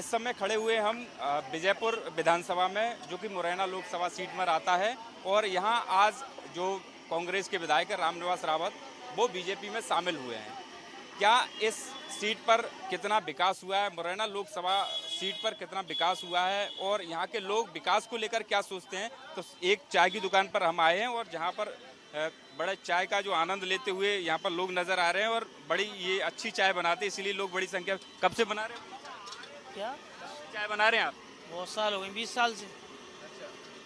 इस समय खड़े हुए हम विजयपुर विधानसभा में, जो कि मुरैना लोकसभा सीट पर आता है। और यहाँ आज जो कांग्रेस के विधायक रामनिवास रावत वो बीजेपी में शामिल हुए हैं। क्या इस सीट पर कितना विकास हुआ है, मुरैना लोकसभा सीट पर कितना विकास हुआ है और यहाँ के लोग विकास को लेकर क्या सोचते हैं, तो एक चाय की दुकान पर हम आए हैं और जहाँ पर बड़े चाय का जो आनंद लेते हुए यहाँ पर लोग नजर आ रहे हैं। और बड़ी ये अच्छी चाय बनाते हैं, इसीलिए लोग बड़ी संख्या। कब से बना रहे हैं? क्या चाय बना रहे हैं आप? बहुत साल हो गए, 20 साल से।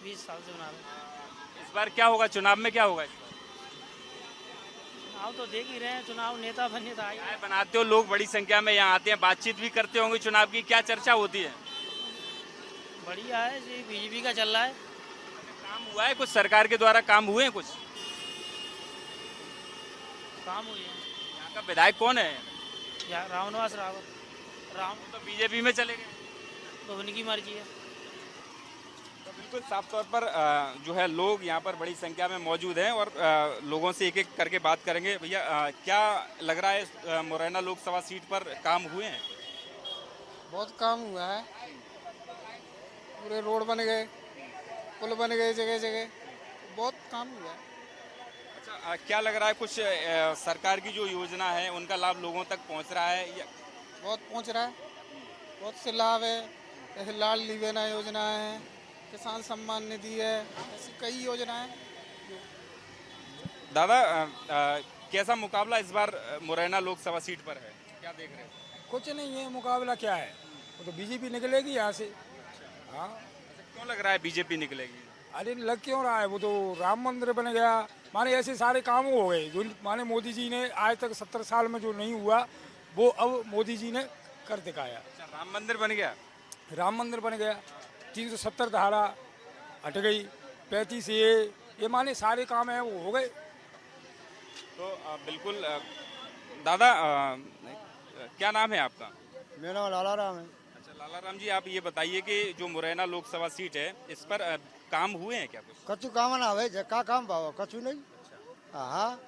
20 साल से बना रहे हैं। इस बार क्या होगा, चुनाव में क्या होगा इस बार? चुनाव तो देख ही रहे हैं, चुनाव नेता बनने तो आए। चाय बनाते हो, लोग बड़ी संख्या में यहाँ आते हैं, बातचीत भी करते होंगे चुनाव की, क्या चर्चा होती है? बढ़िया है जी, बीजेपी का चल रहा है। काम हुआ है कुछ, सरकार के द्वारा काम हुए हैं कुछ? काम हुई है। यहाँ का विधायक कौन है? रामनिवास रावत। राम तो बीजेपी में चले गए, तो उनकी मर्जी है। तो बिल्कुल साफ तौर पर जो है लोग यहाँ पर बड़ी संख्या में मौजूद हैं और लोगों से एक एक करके बात करेंगे। भैया क्या लग रहा है, मुरैना लोकसभा सीट पर काम हुए हैं? बहुत काम हुआ है, पूरे रोड बन गए, पुल बन गए जगह जगह, बहुत काम हुआ है। अच्छा, क्या लग रहा है कुछ सरकार की जो योजना है उनका लाभ लोगों तक पहुँच रहा है या? बहुत पहुंच रहा है, बहुत से लाभ है, जैसे लाडली बहना योजना है, किसान सम्मान निधि है, ऐसी कई योजनाएं। दादा कैसा मुकाबला इस बार मुरैना लोकसभा सीट पर है, क्या देख रहे हैं? कुछ नहीं है, मुकाबला क्या है, वो तो बीजेपी निकलेगी यहाँ से। हाँ, क्यों लग रहा है बीजेपी निकलेगी? अरे लग क्यों रहा है, वो तो राम मंदिर बन गया, माने ऐसे सारे काम हो गए जो माने मोदी जी ने आज तक 70 साल में जो नहीं हुआ वो अब मोदी जी ने कर दिखाया। राम मंदिर बन गया? राम मंदिर बन गया, 370 धारा हट गई, 35 ये माने सारे काम है वो हो गए। तो बिल्कुल दादा क्या नाम है आपका? मेरा नाम लाला राम है। अच्छा लाला राम जी, आप ये बताइए कि जो मुरैना लोकसभा सीट है इस पर काम हुए हैं क्या कुछ? कचू काम ना भाई, का काम पाओ कचू नहीं। हाँ,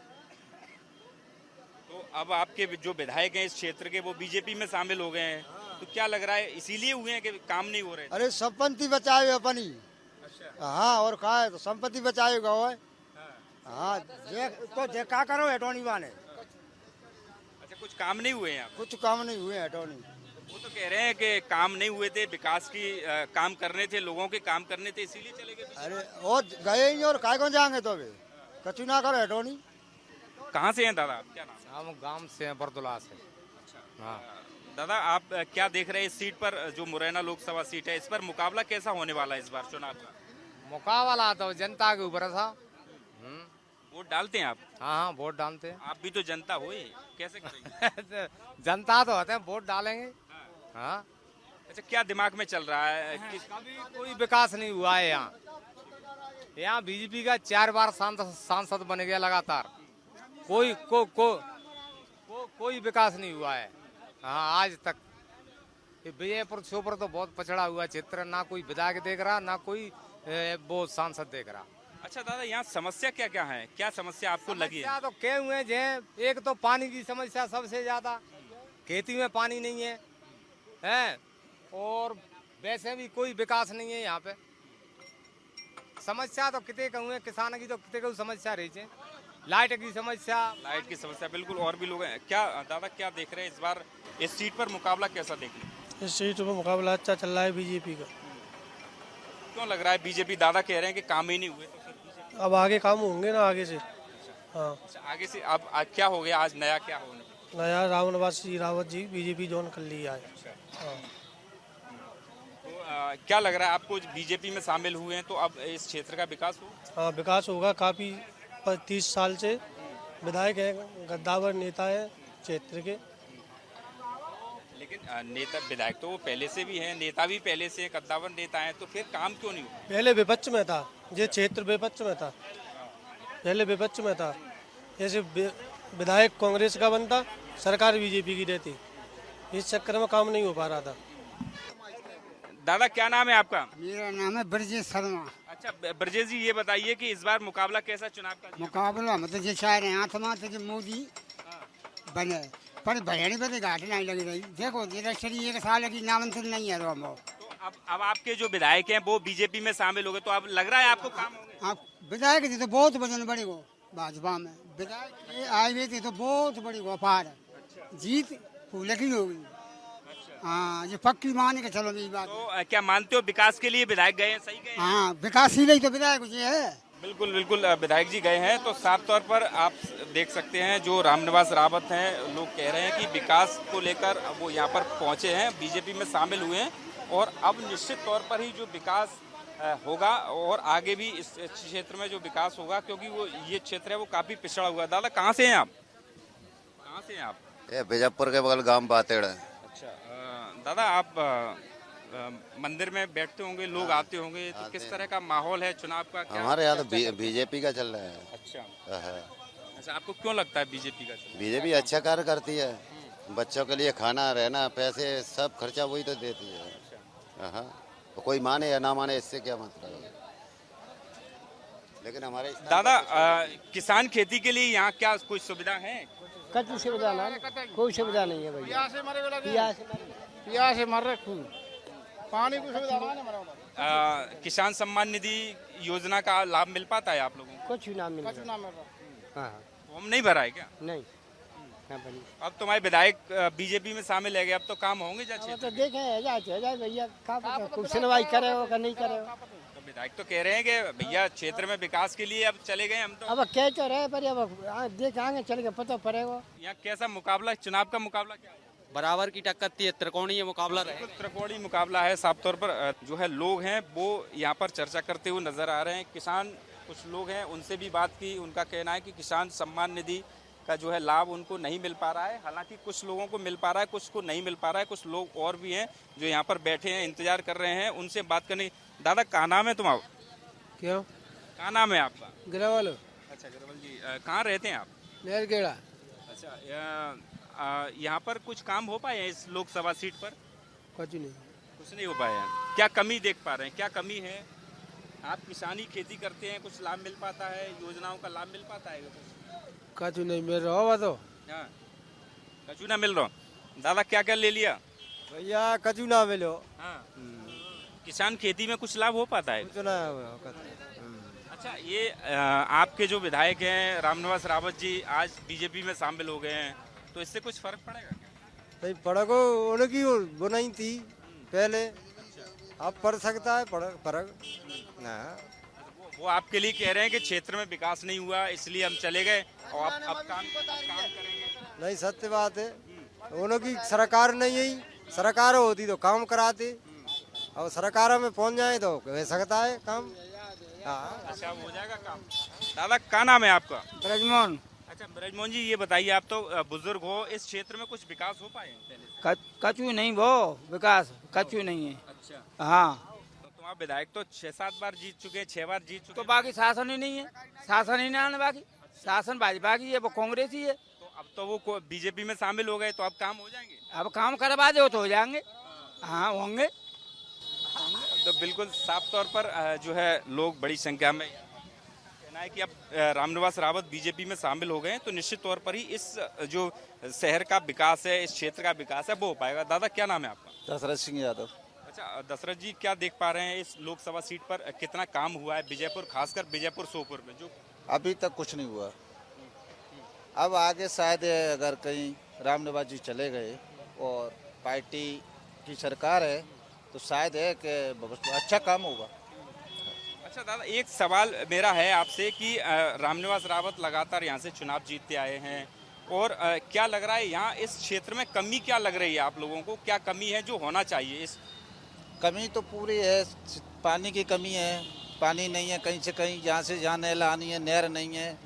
तो अब आपके जो विधायक हैं इस क्षेत्र के वो बीजेपी में शामिल हो गए हैं, तो क्या लग रहा है इसीलिए हुए हैं कि काम नहीं हो रहे? अरे संपत्ति बचाए अपनी। अच्छा। हाँ, और का है तो संपत्ति बचाए गाँव है। हाँ, तो देखा करो अटोनी वाले। अच्छा, कुछ काम नहीं हुए हैं यहाँ? कुछ काम नहीं हुए अटोनी। वो तो कह रहे हैं कि काम नहीं हुए थे, विकास की काम करने थे, लोगों के काम करने थे, इसीलिए चले गए। अरे वो गए ही और काय को जाएंगे तो अभी कचू ना करो अटोनी। कहाँ से हैं दादा, क्या नाम? हम गांव से हैं, बरदुला से। हाँ, दादा आप क्या देख रहे हैं इस सीट पर, जो मुरैना लोकसभा सीट है, इस पर मुकाबला कैसा होने वाला है इस बार चुनाव का? मुकाबला तो जनता के ऊपर था। वोट डालते हैं आप? हाँ हाँ, वोट डालते हैं। आप भी तो जनता हो, कैसे करेंगे? जनता तो होते हैं, वोट डालेंगे। हाँ, अच्छा, क्या दिमाग में चल रहा है कि कभी कोई विकास नहीं हुआ है यहाँ बीजेपी का 4 बार सांसद बन गया लगातार, कोई विकास नहीं हुआ है। हाँ, आज तक विजयपुर छोपर तो बहुत पछड़ा हुआ क्षेत्र, ना कोई विधायक देख रहा, ना कोई वो सांसद देख रहा। अच्छा दादा, यहाँ समस्या क्या क्या है, क्या समस्या आपको लगी है? समस्या तो कई हुए हैं, एक तो पानी की समस्या सबसे ज्यादा, खेती में पानी नहीं है, और वैसे भी कोई विकास नहीं है यहाँ पे। समस्या तो कितने कहूँ, किसान की तो कितने कहूँ समस्या रही है, लाइट की समस्या। बिल्कुल, और भी लोग हैं। क्या दादा क्या देख रहे हैं इस बार इस सीट पर मुकाबला कैसा देख रहे हैं? इस सीट पर मुकाबला अच्छा चल रहा है बीजेपी का। क्यों लग रहा है बीजेपी? दादा कह रहे हैं कि काम ही नहीं हुए, तो फिर अब आगे काम होंगे ना आगे से। हाँ, अच्छा, आगे से अब आज क्या हो गया, आज नया क्या होने? नया रामनिवास रावत जी बीजेपी ज्वाइन कर लिया है। हाँ। तो क्या लग रहा है आपको, बीजेपी में शामिल हुए हैं तो अब इस क्षेत्र का विकास हो? हाँ, विकास होगा, काफ़ी 30 साल से विधायक हैं, गद्दावर नेता है क्षेत्र के। लेकिन नेता विधायक तो वो पहले से भी हैं, नेता भी पहले से कद्दावर नेता हैं, तो फिर काम क्यों नहीं हुआ? पहले विपक्ष में था, ये क्षेत्र विपक्ष में था, पहले विपक्ष में था। जैसे विधायक कांग्रेस का बनता, सरकार बीजेपी की रहती, इस चक्कर में काम नहीं हो पा रहा था। दादा क्या नाम है आपका? मेरा नाम है ब्रजेश शर्मा। अच्छा ब्रजेश जी, ये बताइए कि इस बार मुकाबला कैसा चुनाव का? मुकाबला मतलब जो चाह रहे हैं आत्मा तो जो मोदी बने। पर भैयानी पे घाट नहीं लगी रही। देखो निरक्षरी 1 साल की नामांकन नहीं है। तो अब आपके जो विधायक हैं वो बीजेपी में शामिल हो गए, तो अब लग रहा है आपको काम होंगे? आप विधायक थी तो बहुत वजन बड़ी गो भाजपा में। विधायक ये आए हुए थे तो बहुत बड़ी गो अपार जीत फूल की होगी। हाँ, ये पक्की मान के चलो ये बात। तो क्या मानते हो विकास के लिए विधायक गए हैं, सही गए हैं? हाँ, विकासशील ही तो विधायक जी है। बिल्कुल बिल्कुल, विधायक जी गए हैं। तो साफ तौर पर आप देख सकते हैं जो रामनिवास रावत हैं, लोग कह रहे हैं कि विकास को लेकर वो यहाँ पर पहुंचे हैं, बीजेपी में शामिल हुए हैं और अब निश्चित तौर पर ही जो विकास होगा और आगे भी इस क्षेत्र में जो विकास होगा, क्योंकि वो ये क्षेत्र है वो काफी पिछड़ा हुआ है। दादा कहाँ से हैं आप? कहाँ से हैं आप? ये बीजापुर के बगल गांव बातेड़ है। अच्छा, दादा आप मंदिर में बैठते होंगे, लोग आते होंगे, तो किस तरह का माहौल है चुनाव का? क्या हमारे यहाँ तो बीजेपी का चल रहा है। अच्छा है। अच्छा, आपको क्यों लगता है बीजेपी का? बीजेपी अच्छा कार्य करती है, बच्चों के लिए खाना रहना पैसे सब खर्चा वही तो देती है। हाँ, तो कोई माने या ना माने इससे क्या मतलब है, लेकिन हमारे दादा किसान खेती के लिए यहाँ क्या कोई सुविधा है? कच्ची सुविधा ना, कोई सुविधा नहीं है भैया। पिया से मर रहे खून, पानी की सुविधा किसान सम्मान निधि योजना का लाभ मिल पाता है आप लोगों को? कुछ ना मिल रहा। हाँ, फॉर्म नहीं भरा है क्या? नहीं ना बनी। अब तुम्हारे विधायक बीजेपी में शामिल है गए, अब तो काम होंगे अब तो देखे जाए भैया, कुछ सुनवाई करे हो नहीं करे हो। तो विधायक तो कह रहे हैं कि भैया क्षेत्र में विकास के लिए अब चले गए हम तो। अब कह तो रहे पर अब देख आगे चल के पता पड़ेगा। यहाँ कैसा मुकाबला, चुनाव का मुकाबला क्या है? बराबर की टक्कर थी, त्रिकोणीय मुकाबला रहे। त्रिकोणीय मुकाबला है। साफ तौर पर जो है लोग हैं वो यहाँ पर चर्चा करते हुए नजर आ रहे हैं। किसान कुछ लोग हैं, उनसे भी बात की, उनका कहना है कि किसान सम्मान निधि का जो है लाभ उनको नहीं मिल पा रहा है। हालांकि कुछ लोगों को मिल पा रहा है, कुछ को नहीं मिल पा रहा है। कुछ लोग और भी हैं जो यहाँ पर बैठे हैं, इंतजार कर रहे हैं, उनसे बात करने। दादा कहाँ नाम है तुम्हारा? क्यों? कहाँ नाम है आपका? गिरावालो। अच्छा गिरवल जी, कहाँ रहते हैं आप? नेरगेड़ा। अच्छा, यहाँ पर कुछ काम हो पाए हैं इस लोकसभा सीट पर? कुछ नहीं। कुछ नहीं हो पाया है। क्या कमी देख पा रहे हैं, क्या कमी है? आप किसानी खेती करते हैं, कुछ लाभ मिल पाता है, योजनाओं का लाभ मिल पाता है? कुछ नहीं मिल रहा होगा तो। हाँ, कचू ना मिल रहा। दादा क्या क्या ले लिया? भैया कचू ना मिलो। हाँ, किसान खेती में कुछ लाभ हो पाता है? कुछ ना। अच्छा, ये आपके जो विधायक हैं रामनिवास रावत जी आज बीजेपी में शामिल हो गए हैं, तो इससे कुछ फर्क पड़ेगा क्या? नहीं पड़ेगा, उनकी बुनाई थी पहले, अब पड़ सकता है फर्क ना। वो आपके लिए कह रहे हैं कि क्षेत्र में विकास नहीं हुआ इसलिए हम चले गए और अब काम करेंगे। नहीं, सत्य बात है, उनकी सरकार नहीं है। सरकार होती तो काम कराते, और सरकार में पहुंच जाए तो हो सकता है काम। हाँ, अच्छा, हो जाएगा काम। दादा क्या नाम है आपका? ब्रजमोहन। अच्छा ब्रजमोहन जी, ये बताइए, आप तो बुजुर्ग हो, इस क्षेत्र में कुछ विकास हो पाए पहले? कचू नहीं वो विकास, कचू नहीं है। अच्छा, हाँ, तो तुम्हारा विधायक तो 6-7 बार जीत चुके हैं, 6 बार जीत चुके तो हैं। बाकी शासन ही नहीं है, शासन ही नहीं, बाकी शासन भाजपा की है, वो कांग्रेस ही है। तो अब तो वो बीजेपी में शामिल हो गए, तो अब काम हो जाएंगे? अब काम करवा दो तो हो जाएंगे। हाँ, होंगे। तो बिल्कुल साफ तौर पर जो है लोग बड़ी संख्या में कहना है कि अब रामनिवास रावत बीजेपी में शामिल हो गए हैं, तो निश्चित तौर पर ही इस जो शहर का विकास है, इस क्षेत्र का विकास है, वो हो पाएगा। दादा क्या नाम है आपका? दशरथ सिंह यादव। अच्छा दशरथ जी, क्या देख पा रहे हैं इस लोकसभा सीट पर कितना काम हुआ है विजयपुर, खासकर विजयपुर सोपुर में? जो अभी तक कुछ नहीं हुआ, अब आगे शायद अगर कहीं रामनिवास जी चले गए और पार्टी की सरकार है तो शायद है कि अच्छा काम होगा। अच्छा दादा, एक सवाल मेरा है आपसे कि रामनिवास रावत लगातार यहाँ से चुनाव जीतते आए हैं और क्या लग रहा है यहाँ इस क्षेत्र में कमी क्या लग रही है आप लोगों को? क्या कमी है जो होना चाहिए? इस कमी तो पूरी है, पानी की कमी है, पानी नहीं है कहीं से कहीं, जहाँ से जहाँ नहर आनी है नहर नहीं है,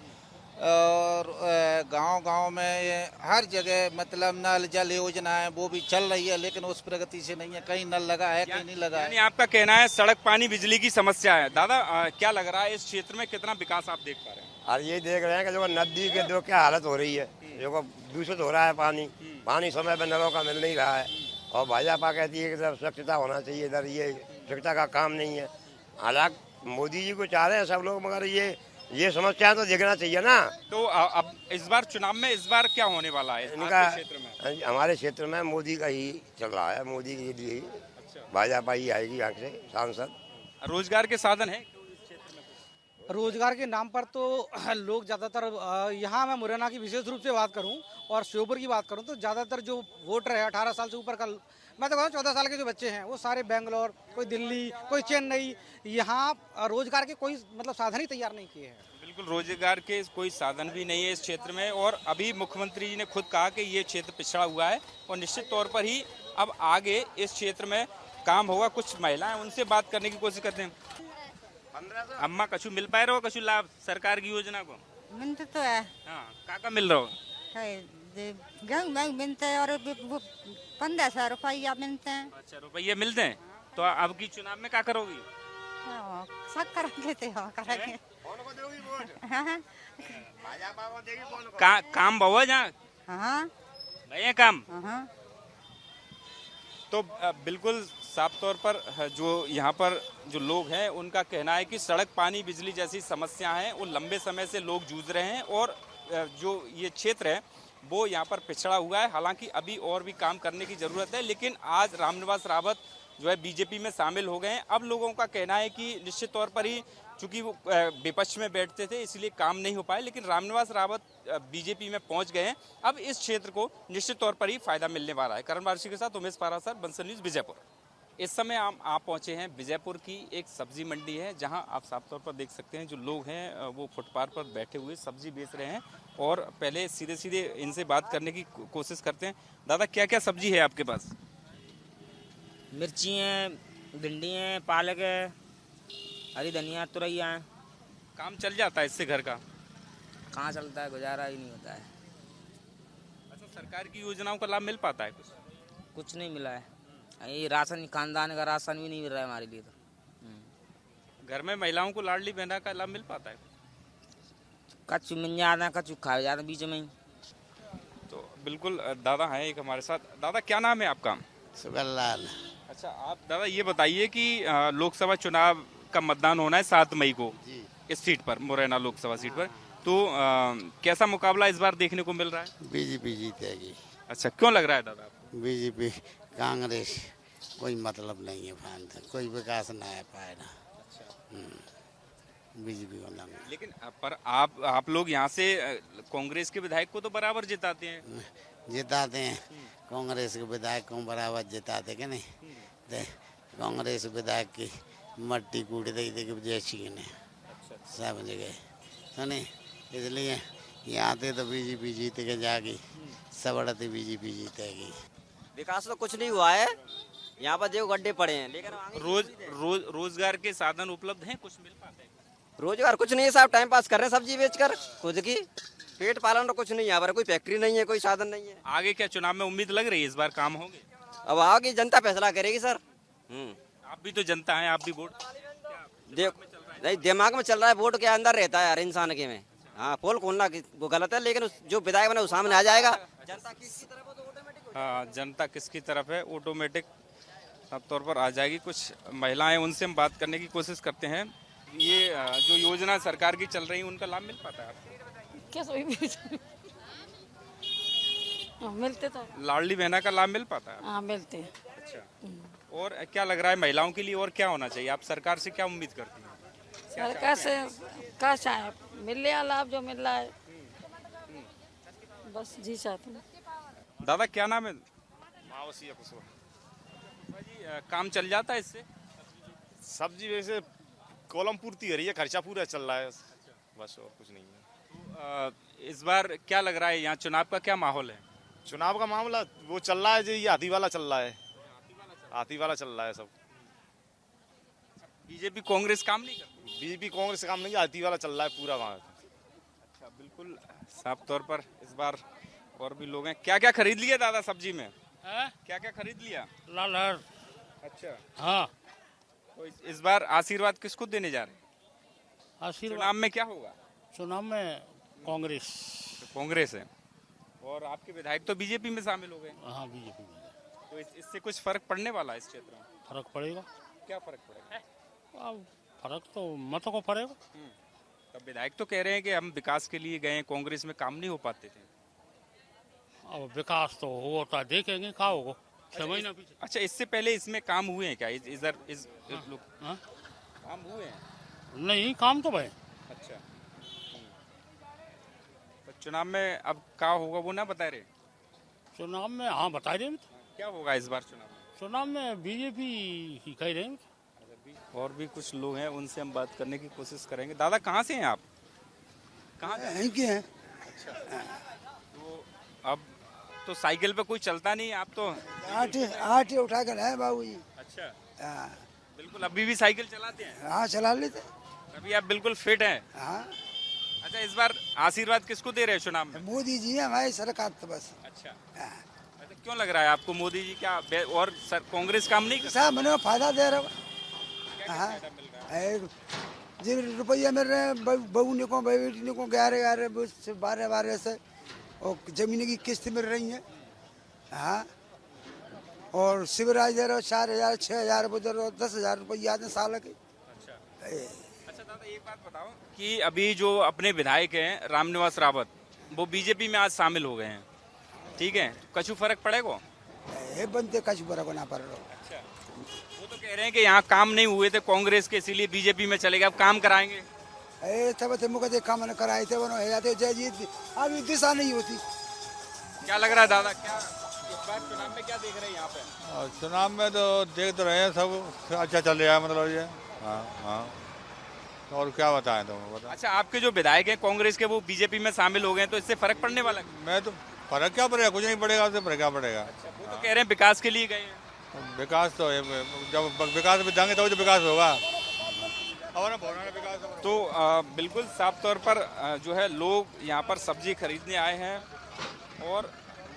और गांव-गांव में हर जगह मतलब नल जल योजना है वो भी चल रही है, लेकिन उस प्रगति से नहीं है, कहीं नल लगा है कहीं नहीं लगा है। आपका कहना है सड़क पानी बिजली की समस्या है। दादा क्या लग रहा है इस क्षेत्र में कितना विकास आप देख पा रहे हैं? और ये देख रहे हैं कि जो नदी के जो क्या हालत हो रही है, जो दूषित हो रहा है पानी समय पर नलों का मिल नहीं रहा है, और भाजपा कहती है कि इधर स्वच्छता होना चाहिए, इधर ये स्वच्छता का काम नहीं है। हालांकि मोदी जी को चाह रहे हैं सब लोग, मगर ये ये समस्या तो देखना चाहिए ना। तो अब इस बार चुनाव में इस बार क्या होने वाला है इनका आपके क्षेत्र में? हमारे क्षेत्र में मोदी का ही चल रहा है, मोदी के लिए ही भाजपा ही आएगी यहाँ से सांसद। रोजगार के साधन है? रोजगार के नाम पर तो लोग ज़्यादातर यहाँ मैं मुरैना की विशेष रूप से बात करूँ और श्योपुर की बात करूँ तो ज़्यादातर जो वोटर है 18 साल से ऊपर का, मैं तो कहूँ 14 साल के जो बच्चे हैं वो सारे बेंगलोर, कोई दिल्ली, कोई चेन्नई, यहाँ रोजगार के कोई मतलब साधन ही तैयार नहीं किए हैं। बिल्कुल, रोजगार के कोई साधन भी नहीं है इस क्षेत्र में। और अभी मुख्यमंत्री जी ने खुद कहा कि ये क्षेत्र पिछड़ा हुआ है और निश्चित तौर पर ही अब आगे इस क्षेत्र में काम होगा। कुछ महिलाएं उनसे बात करने की कोशिश करते हैं। अम्मा कछु मिल पाए रहो, कछु लाभ सरकार की योजना को मिलते तो है। हाँ, का मिल रहा हो? गेहूँ मिलते हैं और 1500 रुपया मिलते हैं। अच्छा, रुपये मिलते हैं। तो अब की चुनाव में क्या करोगी? सब करा लेते हो करेंगे। काम बहु जहाँ हाँ भैया काम। तो बिल्कुल साफ तौर पर जो यहाँ पर जो लोग हैं उनका कहना है कि सड़क, पानी, बिजली जैसी समस्या हैं वो लंबे समय से लोग जूझ रहे हैं और जो ये क्षेत्र है वो यहाँ पर पिछड़ा हुआ है। हालांकि अभी और भी काम करने की ज़रूरत है, लेकिन आज रामनिवास रावत जो है बीजेपी में शामिल हो गए हैं। अब लोगों का कहना है कि निश्चित तौर पर ही चूंकि वो विपक्ष में बैठते थे इसलिए काम नहीं हो पाए, लेकिन रामनिवास रावत बीजेपी में पहुंच गए हैं। अब इस क्षेत्र को निश्चित तौर पर ही फायदा मिलने वाला है। करण वारसी के साथ उमेश पारासर, बंसल न्यूज़, विजयपुर। इस समय आप पहुंचे हैं विजयपुर की एक सब्जी मंडी है, जहां आप साफ तौर पर देख सकते हैं जो लोग हैं वो फुटपाथ पर बैठे हुए सब्जी बेच रहे हैं। और पहले सीधे सीधे इनसे बात करने की कोशिश करते हैं। दादा, क्या क्या सब्जी है आपके पास? मिर्ची है, भिंडी है, पालक है, हरी धनिया, तुरैया है। काम चल जाता है इससे घर का? कहाँ चलता है, गुजारा ही नहीं होता है। अच्छा, सरकार की योजनाओं का लाभ मिल पाता है? कुछ नहीं मिला है। ये राशन, खानदान का राशन भी नहीं मिल रहा है हमारे लिए। तो घर में महिलाओं को लाडली बहना का लाभ मिल पाता है? कच्चू मिल जाता है, कच्चू खा जाता है बीच में ही। तो बिल्कुल दादा हैं एक हमारे साथ। दादा, क्या नाम है आपका? सुगललाल। अच्छा, आप दादा ये बताइए कि लोकसभा चुनाव का मतदान होना है 7 मई को इस सीट पर, मुरैना लोकसभा सीट पर। तो कैसा मुकाबला इस बार देखने को मिल रहा है? बीजेपी जीतेगी। अच्छा, क्यों लग रहा है दादा आपको? बीजेपी, कांग्रेस कोई मतलब नहीं है, कोई विकास ना है पाएगा। बीजेपी को लग। लेकिन पर आप लोग यहाँ से कांग्रेस के विधायक को तो बराबर जिताते हैं। जिताते हैं, कांग्रेस के विधायक को बराबर जिताते कि नहीं? कांग्रेस विधायक की मट्टी कूट दे के जैसी ने सब जगह सुने, इसलिए यहाँ पे तो बीजेपी जीत के जाएगी, सबड़ती बीजेपी जीतेगी। विकास तो कुछ नहीं हुआ है यहाँ पर, जो गड्ढे पड़े हैं। लेकिन रोजगार के साधन उपलब्ध हैं, कुछ मिल पाते हैं? रोजगार कुछ नहीं है साहब, टाइम पास कर रहे हैं सब्जी बेचकर, खुद की पेट पालन तो कुछ नहीं, यहाँ पर कोई फैक्ट्री नहीं है, कोई साधन नहीं है। आगे क्या चुनाव में उम्मीद लग रही है इस बार काम होंगे? अब आगे जनता फैसला करेगी सर। आप भी तो जनता हैं, आप भी वोट नहीं, दिमाग में चल रहा है, वोट के अंदर रहता है हर इंसान के में। हाँ, पोल खोलना वो गलत है, लेकिन जो विधायक बने वो सामने आ जाएगा। जनता किसकी तरफ है तो ऑटोमेटिक। हाँ, जनता किसकी तरफ है ऑटोमेटिक साफ तौर पर आ जाएगी। कुछ महिलाएं, उनसे हम बात करने की कोशिश करते हैं। ये जो योजना सरकार की चल रही है उनका लाभ मिल पाता है आपको? क्या मिलते तो लाडली बहना का लाभ मिल पाता है? हाँ, मिलते हैं। अच्छा, और क्या लग रहा है महिलाओं के लिए और क्या होना चाहिए? आप सरकार से क्या उम्मीद करती हैं? सरकार से क्या चाहे, मिल रहा लाभ जो मिल रहा है, बस जी चाहते हैं। दादा, क्या नाम है? मावसिया कुशवा। जी, काम चल जाता है इससे? सब्जी वैसे कॉलम पूर्ति हो रही है, खर्चा पूरा चल रहा है, बस और कुछ नहीं है। तो इस बार क्या लग रहा है, यहाँ चुनाव का क्या माहौल है? चुनाव का मामला वो चल रहा है, जो ये हाथी वाला चल रहा है, हाथी वाला चल रहा है सब। बीजेपी कांग्रेस काम नहीं करती? बीजेपी कांग्रेस काम नहीं, हाथी वाला चल रहा है पूरा वहाँ। अच्छा, बिल्कुल साफ तौर पर इस बार और भी लोग हैं। क्या क्या खरीद लिया दादा सब्जी में? क्या क्या खरीद लिया? लालहर। अच्छा, हाँ। तो इस बार आशीर्वाद किसको देने जा रहे हैं? आशीर्वाद चुनाव में क्या होगा? चुनाव में कांग्रेस। तो कांग्रेस है, और आपके विधायक तो बीजेपी में शामिल हो गए। हाँ, बीजेपी में। तो इससे कुछ फर्क पड़ने वाला है इस क्षेत्र में? फर्क पड़ेगा। क्या फर्क पड़ेगा? अब फर्क तो मतों को पड़ेगा। तब विधायक तो कह रहे हैं कि हम विकास के लिए गए, कांग्रेस में काम नहीं हो पाते थे। अब विकास तो होता देखेंगे क्या होगा 6 महीना पीछे। अच्छा, इससे पहले इसमें काम हुए हैं क्या? इधर इस लोग हाँ? काम हुए हैं? नहीं, काम तो भाई। अच्छा, तो चुनाव में अब क्या होगा वो ना बता रहे? चुनाव में हाँ बता रहे हैं। क्या होगा इस बार चुनाव में? चुनाव में बीजेपी ही कह रहे हैं। और भी कुछ लोग हैं, उनसे हम बात करने की कोशिश करेंगे। दादा कहाँ से हैं आप? कहाँ के हैं? अच्छा, तो अब तो साइकिल पे कोई चलता नहीं, आप तो आटे उठा कर है बाबू जी। अच्छा, बिल्कुल अभी भी साइकिल चलाते हैं? हाँ, चला लेते। अभी आप बिल्कुल फिट हैं? हाँ। अच्छा, इस बार आशीर्वाद किसको दे रहे हैं चुनाव में? मोदी जी है हमारी सरकार तो बस। अच्छा, क्यों लग रहा है आपको मोदी जी क्या और कांग्रेस काम नहीं करता? मैंने फायदा दे रहा है। जो रुपया मिल रहे हैं बहू ने को बेटी ने को 11 12 से, और जमीन की किस्त मिल रही है। हाँ, और शिवराज दे रहे हो 4,000 6,000 दे रहे हो 10,000 रुपया साल के। अच्छा दादा, एक बात बताओ कि अभी जो अपने विधायक हैं रामनिवास रावत, वो बीजेपी में आज शामिल हो गए हैं, ठीक है, कछु फर्क पड़ेगा? बनते कछु फर्क ना पड़ रहा। अच्छा, वो तो कह रहे हैं कि यहाँ काम नहीं हुए थे कांग्रेस के, इसीलिए बीजेपी में चले गए, अब काम कराएंगे। तब मुझे काम कराए थे जय जीत, अभी दिशा नहीं होती। क्या लग रहा है दादा, क्या इस बार चुनाव में क्या देख रहे हैं यहाँ पे? चुनाव में तो देख तो रहे हैं, सब अच्छा चल रहा है, मतलब ये। हाँ हाँ, और क्या बताएं तुम? अच्छा, आपके जो विधायक हैं कांग्रेस के, वो बीजेपी में शामिल हो गए, तो इससे फर्क पड़ने वाला? मैं तो फर्क क्या पड़ेगा, कुछ नहीं पड़ेगा, उससे फर्क क्या पड़ेगा। अच्छा, वो तो कह रहे हैं विकास के लिए गए हैं। विकास तो जब विकास में देंगे तो विकास होगा। तो बिल्कुल साफ तौर पर जो है लोग यहाँ पर सब्जी खरीदने आए हैं, और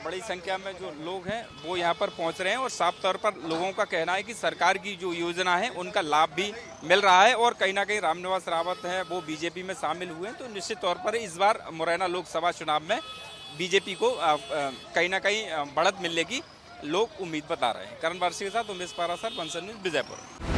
बड़ी संख्या में जो लोग हैं वो यहाँ पर पहुँच रहे हैं, और साफ तौर पर लोगों का कहना है कि सरकार की जो योजना है उनका लाभ भी मिल रहा है, और कहीं ना कहीं रामनिवास रावत हैं वो बीजेपी में शामिल हुए हैं। तो निश्चित तौर पर इस बार मुरैना लोकसभा चुनाव में बीजेपी को कहीं ना कहीं बढ़त मिलने की लोग उम्मीद बता रहे हैं। करण वारसी के साथ उमेश पारासर, बंसल न्यूज़, विजयपुर।